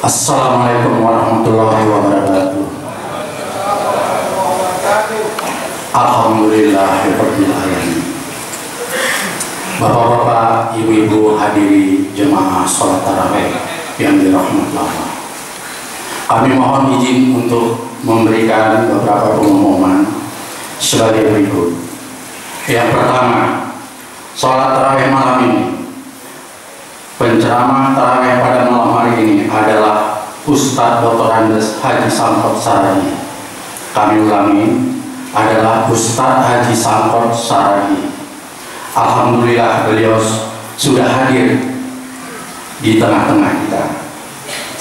Assalamualaikum warahmatullahi wabarakatuh. Alhamdulillahirabbil alamin. Bapak-bapak, ibu-ibu hadiri jemaah sholat tarawih yang dirahmati Allah. Kami mohon izin untuk memberikan beberapa pengumuman sebagai berikut. Yang pertama, sholat tarawih malam ini. Penceramah tarawih pada malam hari ini adalah Ustadz Dr. Andes Haji Sangkot Saragi. Kami ulangi, adalah Ustadz Haji Sangkot Saragi. Alhamdulillah beliau sudah hadir di tengah-tengah kita.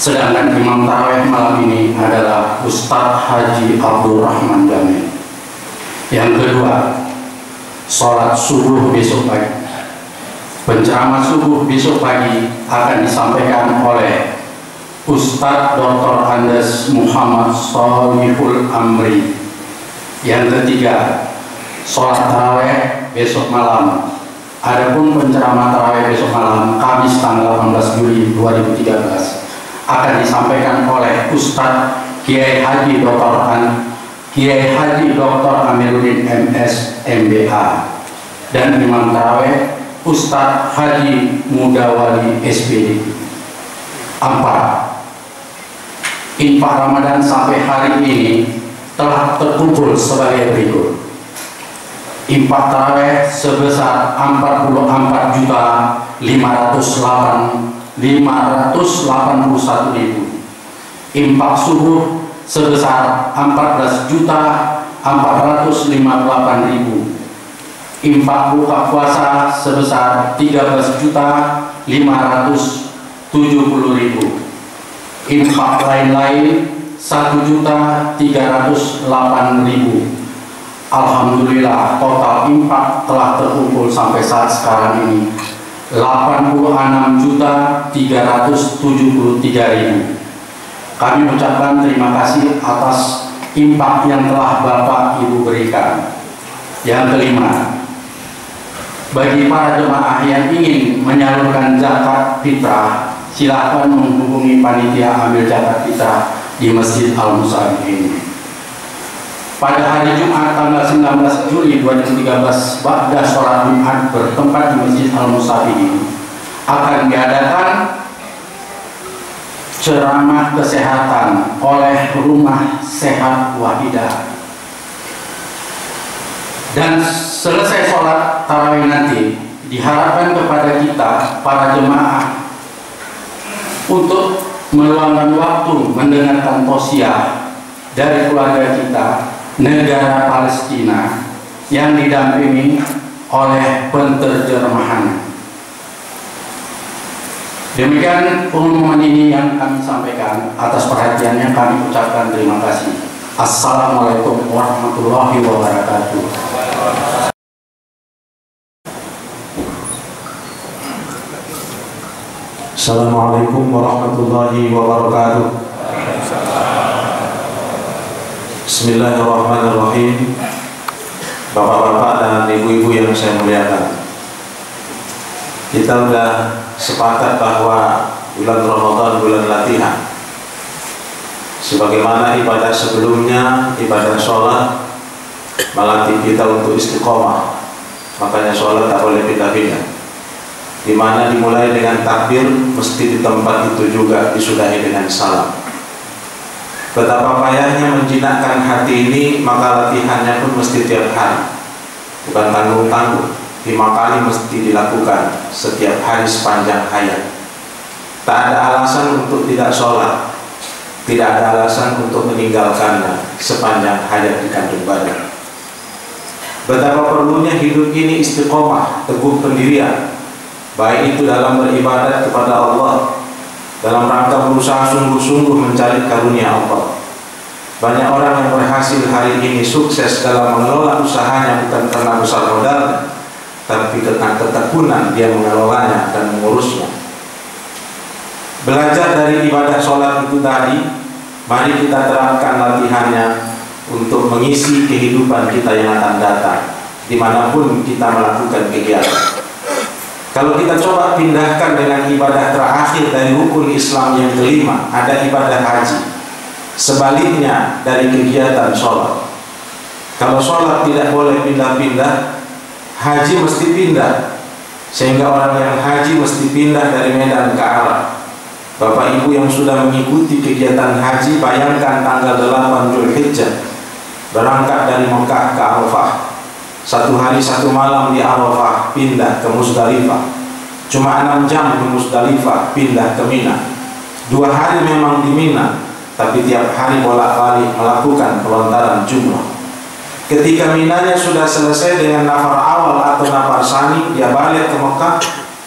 Sedangkan imam tarawih malam ini adalah Ustadz Haji Abdul Rahman Jamil. Yang kedua, sholat subuh besok pagi. Penceramah subuh besok pagi akan disampaikan oleh Ustadz Dr. Andes Muhammad Sholihul Amri. Yang ketiga, sholat tarawih besok malam. Adapun penceramah tarawih besok malam Kamis tanggal 18 Juli 2013 akan disampaikan oleh Ustadz Kiai Haji Dr. Amiruddin MS MBA, dan imam tarawih Ustadz Haji Mudawali SPD. 4. Infak Ramadan sampai hari ini telah terkumpul sebagai berikut. Infak tarawih sebesar 44.581.000. Infak subuh sebesar 14.458.000. Infak buka puasa sebesar 13.570.000. Infak lain-lain 1.308.000. Alhamdulillah, total infak telah terkumpul sampai saat sekarang ini 86.373.000. Kami ucapkan terima kasih atas infak yang telah Bapak Ibu berikan. Yang kelima, bagi para jemaah yang ingin menyalurkan zakat fitrah, silakan menghubungi panitia ambil zakat fitrah di Masjid Al-Musabihin. Pada hari Jumat tanggal 19 Juli 2013, ba'da sholat Jumat bertempat di Masjid Al-Musabihin, akan diadakan ceramah kesehatan oleh Rumah Sehat Wahidah. Dan selesai sholat tarawih nanti, diharapkan kepada kita para jemaah untuk meluangkan waktu mendengarkan tausiah dari keluarga kita, negara Palestina, yang didampingi oleh penterjemahan. Demikian pengumuman ini yang kami sampaikan. Atas perhatiannya kami ucapkan terima kasih. Assalamualaikum warahmatullahi wabarakatuh. Assalamualaikum warahmatullahi wabarakatuh. Bismillahirrahmanirrahim. Bapak-bapak dan ibu-ibu yang saya muliakan, kita sudah sepakat bahwa bulan Ramadan bulan latihan. Sebagaimana ibadah sebelumnya, ibadah sholat melatih kita untuk istiqomah. Makanya sholat tak boleh pindah-pindah. Di mana dimulai dengan takbir, mesti di tempat itu juga disudahi dengan salam. Betapa payahnya menjinakkan hati ini, maka latihannya pun mesti tiap hari, bukan tanggung-tanggung. 5 kali mesti dilakukan setiap hari sepanjang hayat. Tak ada alasan untuk tidak sholat, tidak ada alasan untuk meninggalkannya sepanjang hayat dikandung badan. Betapa perlunya hidup ini istiqomah, teguh pendirian, baik itu dalam beribadat kepada Allah, dalam rangka berusaha sungguh-sungguh mencari karunia Allah. Banyak orang yang berhasil hari ini sukses dalam mengelola usahanya bukan karena besar modalnya, tapi karena ketekunan dia mengelolanya dan mengurusnya. Belajar dari ibadah sholat itu tadi, mari kita terapkan latihannya untuk mengisi kehidupan kita yang akan datang, dimanapun kita melakukan kegiatan. Kalau kita coba pindahkan dengan ibadah terakhir dari rukun Islam yang kelima, ada ibadah haji. Sebaliknya dari kegiatan sholat. Kalau sholat tidak boleh pindah-pindah, haji mesti pindah. Sehingga orang yang haji mesti pindah dari Medan ke Arafah. Bapak Ibu yang sudah mengikuti kegiatan haji, bayangkan tanggal 8 Dzulhijjah berangkat dari Mekah ke Arafah, 1 hari 1 malam di Arafah, pindah ke Musdalifah. Cuma 6 jam ke Musdalifah, pindah ke Mina. 2 hari memang di Mina, tapi tiap hari bolak-balik melakukan pelontaran jumrah. Ketika Minanya sudah selesai dengan nafar awal atau nafar sani, dia balik ke Mekah,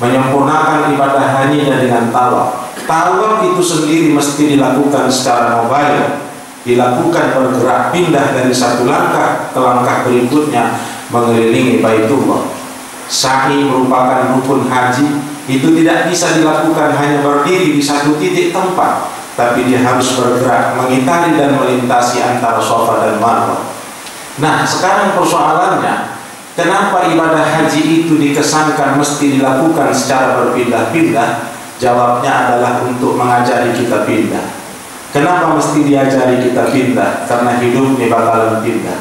menyempurnakan ibadah hajinya dengan tawaf. Tawaf itu sendiri mesti dilakukan secara mobile, dilakukan bergerak pindah dari satu langkah ke langkah berikutnya mengelilingi Baitullah. Sa'i merupakan rukun haji, itu tidak bisa dilakukan hanya berdiri di satu titik tempat, tapi dia harus bergerak mengitari dan melintasi antara Safa dan Marwah. Nah, sekarang persoalannya, kenapa ibadah haji itu dikesankan mesti dilakukan secara berpindah-pindah? Jawabnya adalah untuk mengajari kita pindah. Kenapa mesti diajari kita pindah? Karena hidup ini bakalan pindah.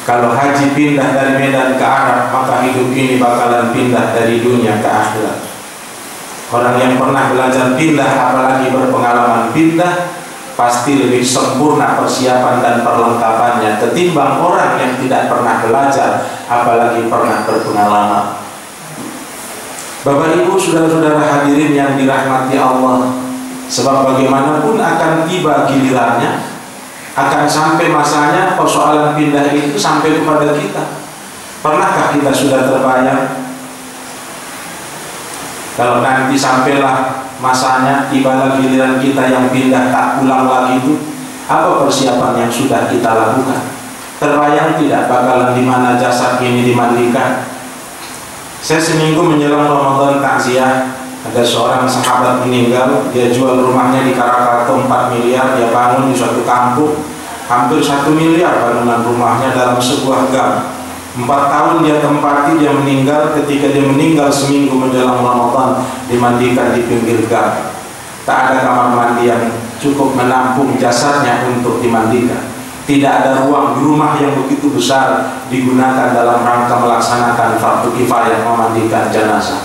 Kalau haji pindah dari Medan ke Arab, maka hidup ini bakalan pindah dari dunia ke akhirat. Orang yang pernah belajar pindah, apalagi berpengalaman pindah, pasti lebih sempurna persiapan dan perlengkapannya ketimbang orang yang tidak pernah belajar, apalagi pernah berpengalaman. Bapak Ibu, saudara-saudara hadirin yang dirahmati Allah, sebab bagaimanapun akan tiba gilirannya, akan sampai masanya persoalan pindah itu sampai kepada kita. Pernahkah kita sudah terbayang kalau nanti sampailah masanya, tibalah giliran kita yang pindah tak pulang lagi itu, apa persiapan yang sudah kita lakukan? Terbayang tidak bakalan di mana jasad ini dimandikan? Saya seminggu menjelang Ramadan takziah, ada seorang sahabat meninggal. Dia jual rumahnya di Karakato 4 miliar. Dia bangun di suatu kampung, hampir 1 miliar bangunan rumahnya dalam sebuah gang. 4 tahun dia tempati, dia meninggal. Ketika dia meninggal seminggu menjelang Ramadan, dimandikan di pinggir gang. Tak ada kamar mandi yang cukup menampung jasadnya untuk dimandikan. Tidak ada ruang di rumah yang begitu besar digunakan dalam rangka melaksanakan fardu kifayah memandikan jenazah.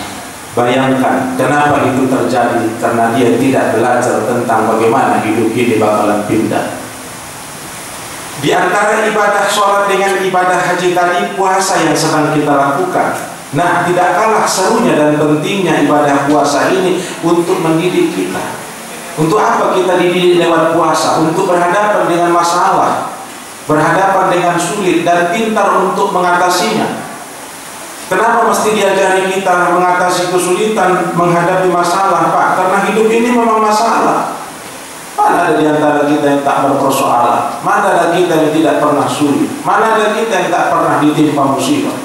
Bayangkan kenapa itu terjadi, karena dia tidak belajar tentang bagaimana hidup ini bakalan pindah. Di antara ibadah sholat dengan ibadah haji tadi, puasa yang sedang kita lakukan. Nah, tidak kalah serunya dan pentingnya ibadah puasa ini untuk mendidik kita. Untuk apa kita dididik lewat puasa? Untuk berhadapan dengan masalah, berhadapan dengan sulit dan pintar untuk mengatasinya. Kenapa mesti diajari kita mengatasi kesulitan, menghadapi masalah, Pak? Karena hidup ini memang masalah. Mana ada di antara kita yang tak berpersoalan? Mana ada kita yang tidak pernah sulit? Mana ada kita yang tak pernah ditimpa musibah?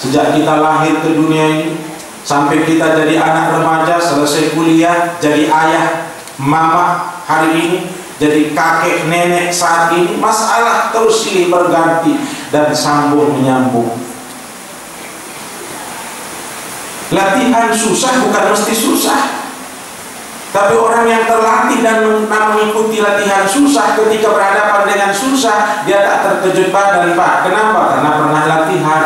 Sejak kita lahir ke dunia ini sampai kita jadi anak remaja, selesai kuliah, jadi ayah, mama hari ini, jadi kakek, nenek saat ini, masalah terus silih berganti dan sambung menyambung. Latihan susah bukan mesti susah, tapi orang yang terlatih dan mengikuti latihan susah, ketika berhadapan dengan susah, dia tak terkejut badan, Pak. Kenapa? Karena pernah latihan.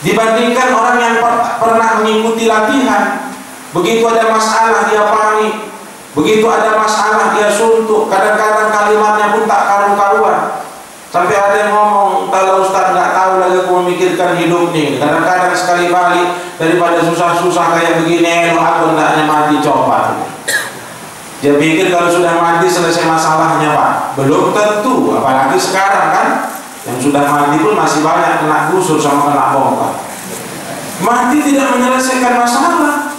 Dibandingkan orang yang pernah mengikuti latihan, begitu ada masalah dia panik, begitu ada masalah dia suntuk, kadang-kadang kalimatnya pun tak karu-karuan. Sampai ada yang ngomong, kalau Ustaz nggak tahu lagi aku memikirkan hidup nih. Kadang-kadang sekali balik, daripada susah-susah kayak begini, aku hendaknya mati, coba. Dia pikir kalau sudah mati selesai masalahnya, Pak. Belum tentu, apalagi sekarang kan, yang sudah mati pun masih banyak kena gusur sama kena bongkar. Mati tidak menyelesaikan masalah.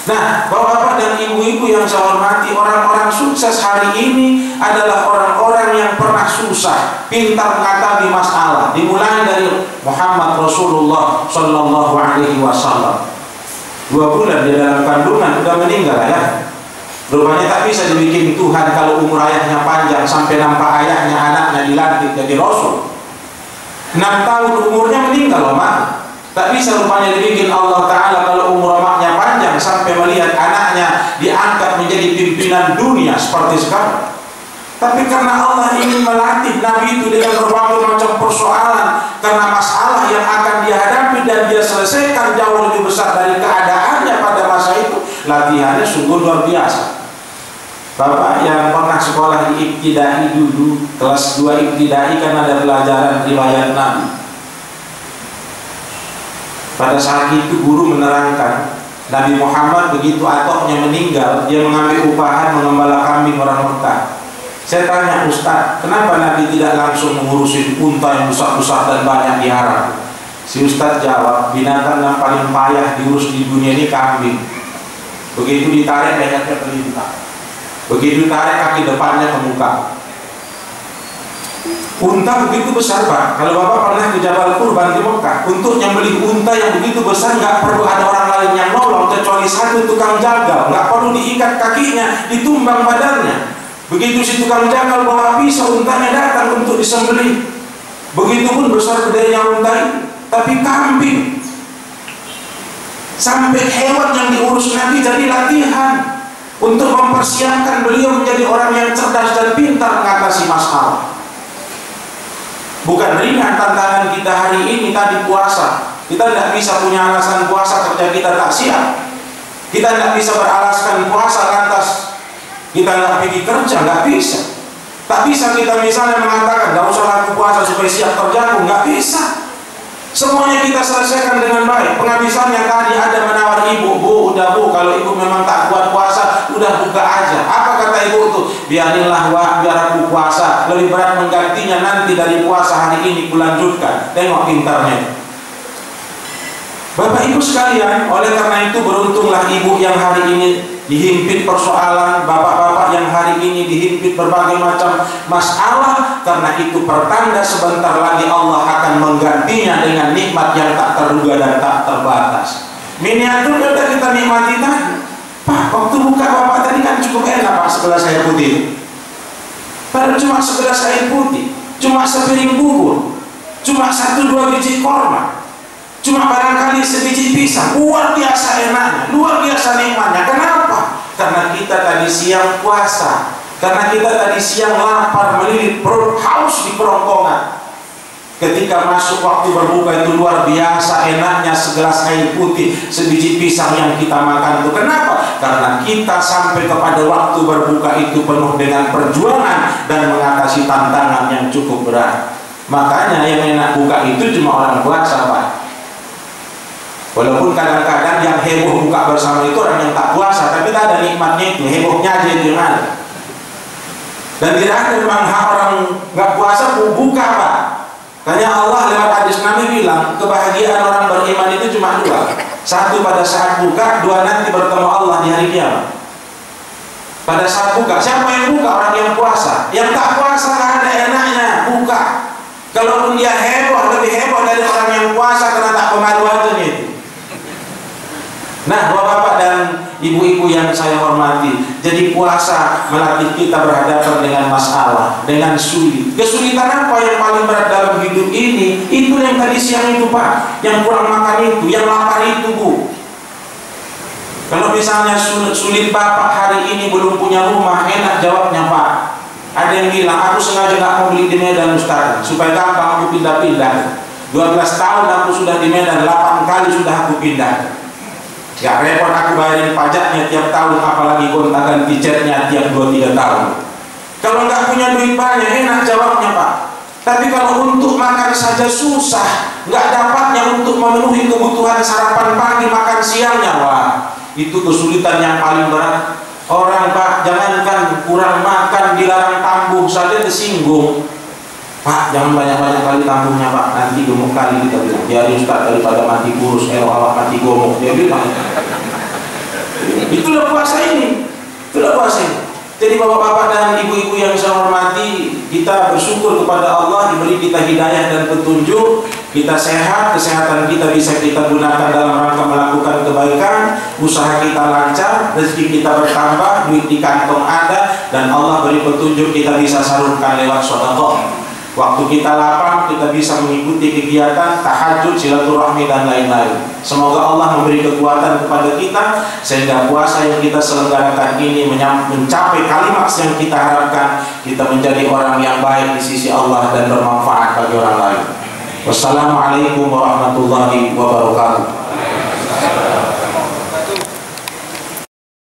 Nah, bapak-bapak dan ibu-ibu yang saya hormati, orang-orang sukses hari ini adalah orang-orang yang pernah susah, pintar menghadapi masalah. Dimulai dari Muhammad Rasulullah Sallallahu Alaihi Wasallam. 2 bulan dia dalam kandungan sudah meninggal ya. Rupanya tak bisa dibikin Tuhan kalau umur ayahnya panjang sampai nampak ayahnya, anaknya dilantik jadi Rasul. 6 tahun umurnya meninggal loh, Mak. Tak bisa rupanya dibikin Allah Ta'ala kalau umur umatnya panjang sampai melihat anaknya diangkat menjadi pimpinan dunia seperti sekarang. Tapi karena Allah ingin melatih Nabi itu dengan berbagai macam persoalan, karena masalah yang akan dia hadapi dan dia selesaikan jauh lebih besar dari keadaannya pada masa itu, latihannya sungguh luar biasa. Bapak yang pernah sekolah di ibtidai dulu, kelas 2 ibtidai, kan ada pelajaran riwayat Nabi. Pada saat itu guru menerangkan Nabi Muhammad begitu atoknya meninggal, dia mengambil upahan mengembala kambing orang Mekah. Saya tanya, Ustaz, kenapa Nabi tidak langsung mengurusin unta yang besar-besar dan banyak diharap? Si Ustaz jawab, binatang yang paling payah diurus di dunia ini kambing. Begitu ditarik lehernya terlintang, begitu tarik kaki depannya ke muka. Unta begitu besar, Pak. Kalau Bapak pernah ke Jabal Qurban di Mekah, untuk nyembelih unta yang begitu besar nggak perlu ada orang lain yang nolong kecuali satu tukang jagal. Nggak perlu diikat kakinya, ditumbang badannya. Begitu si tukang jagal bawa pisau, untanya datang untuk disembelih. Begitupun besar gedenya unta itu. Tapi kambing, sampai hewan yang diurus Nabi jadi latihan untuk mempersiapkan beliau menjadi orang yang cerdas dan pintar mengatasi masalah. Bukan ringan tantangan kita hari ini tadi puasa. Kita tidak bisa punya alasan puasa kerja kita tak siap. Kita tidak bisa beralaskan puasa lantas kita nggak pergi kerja, nggak bisa. Tak bisa kita misalnya mengatakan nggak usah aku puasa supaya siap kerjaku, nggak bisa. Semuanya kita selesaikan dengan baik. Penghabisannya tadi ada menawar ibu, Bu, udah Bu, kalau ibu memang tak kuat puasa, udah buka aja. Apa kata ibu tuh? Biarinlah Wak, biar aku puasa. Lebih berat menggantinya nanti dari puasa hari ini kulanjutkan. Tengok pintarnya. Bapak Ibu sekalian, oleh karena itu beruntunglah ibu yang hari ini dihimpit persoalan, bapak-bapak yang hari ini dihimpit berbagai macam masalah, karena itu pertanda sebentar lagi Allah akan menggantinya dengan nikmat yang tak terduga dan tak terbatas. Miniatur sudah kita nikmati tadi. Pak, waktu buka Bapak tadi kan cukup enak Pak, segelas air putih. Padahal cuma segelas air putih, cuma sepiring bubur, cuma 1-2 biji korma, cuma barangkali sebiji pisang. Luar biasa enaknya, luar biasa nikmatnya. Kenapa? Karena kita tadi siang puasa, karena kita tadi siang lapar melilit perut haus di kerongkongan. Ketika masuk waktu berbuka itu luar biasa enaknya segelas air putih, sebiji pisang yang kita makan itu. Kenapa? Karena kita sampai kepada waktu berbuka itu penuh dengan perjuangan dan mengatasi tantangan yang cukup berat. Makanya yang enak buka itu cuma orang puasa, Pak. Walaupun kadang-kadang yang heboh buka bersama itu orang yang tak puasa, tapi tak ada nikmatnya itu, hebohnya aja itu yang ada. Dan tidak ada memang hak orang nggak puasa buka, Pak. Karena Allah lewat hadis Nabi bilang kebahagiaan orang beriman itu cuma 2. 1 pada saat buka, 2 nanti bertemu Allah di hari kiamat. Pada saat buka, siapa yang buka? Orang yang puasa. Yang tak puasa nggak ada enaknya buka. Kalaupun dia heboh, lebih heboh dari orang yang puasa karena tak pemaluannya itu. Nah, bapak-bapak dan ibu-ibu yang saya hormati, jadi puasa melatih kita berhadapan dengan masalah, dengan sulit. Kesulitan apa yang paling berat dalam hidup ini? Itu yang tadi siang itu, Pak, yang kurang makan itu, yang lapar itu, Bu. Kalau misalnya sulit bapak hari ini belum punya rumah, enak jawabnya, Pak. Ada yang bilang, aku sengaja gak mau beli di Medan, Ustaz, supaya gampang aku pindah-pindah. 12 tahun aku sudah di Medan, 8 kali sudah aku pindah. Gak repot aku bayarin pajaknya tiap tahun, apalagi gonta-ganti tiketnya tiap 2-3 tahun. Kalau nggak punya duit banyak, enak jawabnya, Pak. Tapi kalau untuk makan saja susah, nggak dapatnya untuk memenuhi kebutuhan sarapan pagi, makan siangnya, wah, itu kesulitan yang paling berat. Orang, Pak, jangankan kurang makan, dilarang tambung saja disinggung. Pak, jangan banyak-banyak kali tambungnya, Pak, nanti gemuk kali kita bilang. Jadi Ustaz, daripada mati kurus, awak mati gemuk, dia bilang. Itulah puasa ini, itulah puasa ini. Jadi bapak-bapak dan ibu-ibu yang saya hormati, kita bersyukur kepada Allah diberi kita hidayah dan petunjuk. Kita sehat, kesehatan kita bisa kita gunakan dalam rangka melakukan kebaikan, usaha kita lancar, rezeki kita bertambah, duit di kantong ada, dan Allah beri petunjuk kita bisa salurkan lewat sedekah. Waktu kita lapang, kita bisa mengikuti kegiatan tahajud, silaturahmi dan lain-lain. Semoga Allah memberi kekuatan kepada kita sehingga puasa yang kita selenggarakan ini mencapai klimaks yang kita harapkan. Kita menjadi orang yang baik di sisi Allah dan bermanfaat bagi orang lain. Wassalamualaikum warahmatullahi wabarakatuh.